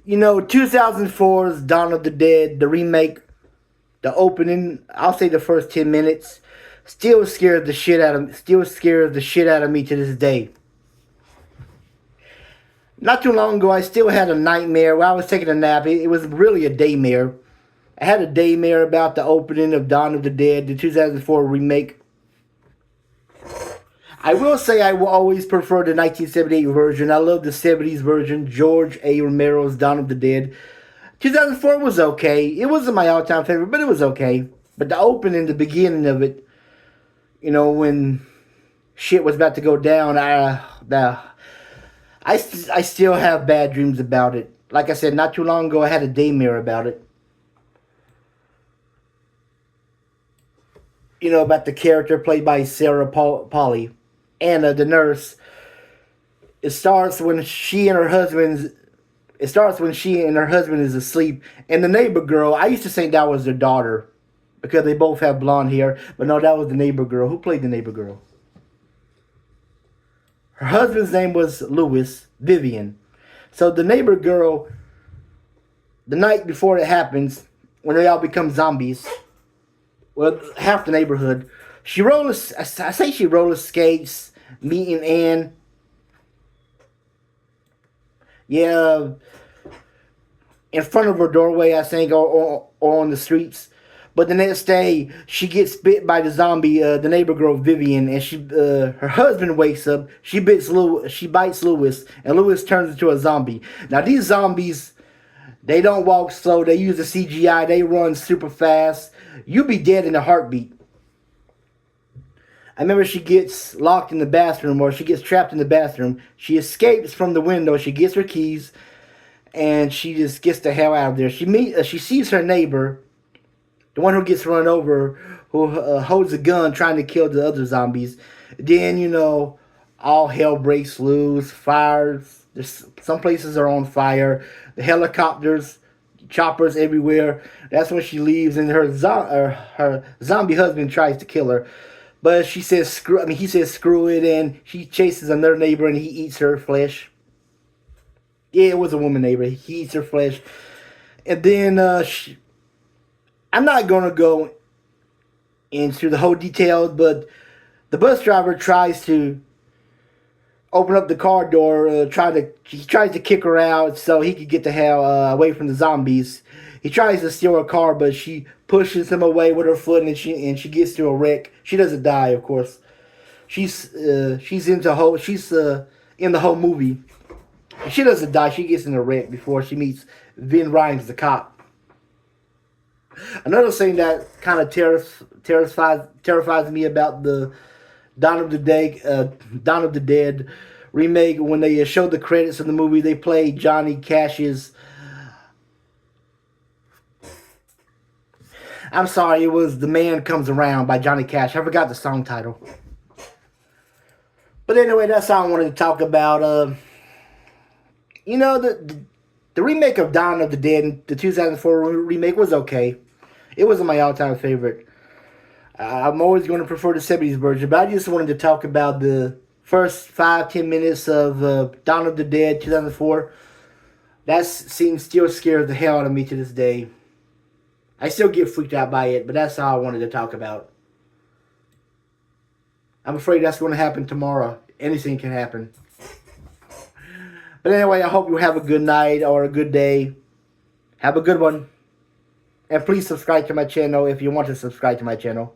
2004's Dawn of the Dead, the remake, the opening, I'll say the first 10 minutes, still scares the shit out of me to this day. Not too long ago, I still had a nightmare while I was taking a nap. It was really a daymare. I had a daymare about the opening of Dawn of the Dead, the 2004 remake. I will say I will always prefer the 1978 version. I love the 70s version, George A. Romero's Dawn of the Dead. 2004 was okay. It wasn't my all-time favorite, but it was okay. But the opening, the beginning of it, when shit was about to go down, I still have bad dreams about it. Like I said, not too long ago, I had a daymare about it. About the character played by Sarah Polly, Anna, the nurse. It starts when she and her husband. It starts when she and her husband is asleep, and the neighbor girl. I used to think that was their daughter, because they both have blonde hair. But no, that was the neighbor girl. Who played the neighbor girl? Her husband's name was Vivian. So the neighbor girl, the night before it happens, when they all become zombies, well, half the neighborhood, she roller skates, meeting Anne. Yeah, in front of her doorway, I think, or on the streets. But the next day, she gets bit by the zombie, the neighbor girl Vivian, and her husband wakes up. She bites Lewis, and Lewis turns into a zombie. Now these zombies, they don't walk slow. They use the CGI. They run super fast. You'll be dead in a heartbeat. I remember she gets locked in the bathroom, or she gets trapped in the bathroom. She escapes from the window. She gets her keys, and she just gets the hell out of there. She sees her neighbor, the one who gets run over, who holds a gun trying to kill the other zombies. Then, all hell breaks loose. Fires. Some places are on fire. The helicopters, choppers everywhere. That's when she leaves, and her zombie husband tries to kill her. But he says screw it, and she chases another neighbor, and he eats her flesh. Yeah, it was a woman neighbor. He eats her flesh. And then, I'm not going to go into the whole details, but the bus driver tries to open up the car door, he tries to kick her out so he could get the hell away from the zombies. He tries to steal her car, but she pushes him away with her foot, and she gets to a wreck. She doesn't die, of course. She's in the whole movie. She doesn't die. She gets in a wreck before she meets Vin Rhames, the cop. Another thing that kind of terrifies me about the Dawn of the Dead remake, when they showed the credits of the movie, they played Johnny Cash's. I'm sorry, it was "The Man Comes Around" by Johnny Cash. I forgot the song title. But anyway, that's all I wanted to talk about. The remake of Dawn of the Dead, the 2004 remake, was okay. It wasn't my all-time favorite. I'm always going to prefer the 70s version, but I just wanted to talk about the first 5-10 minutes of Dawn of the Dead 2004. That scene still scares the hell out of me to this day. I still get freaked out by it, but that's all I wanted to talk about. I'm afraid that's going to happen tomorrow. Anything can happen. But anyway, I hope you have a good night or a good day. Have a good one. And please subscribe to my channel if you want to subscribe to my channel.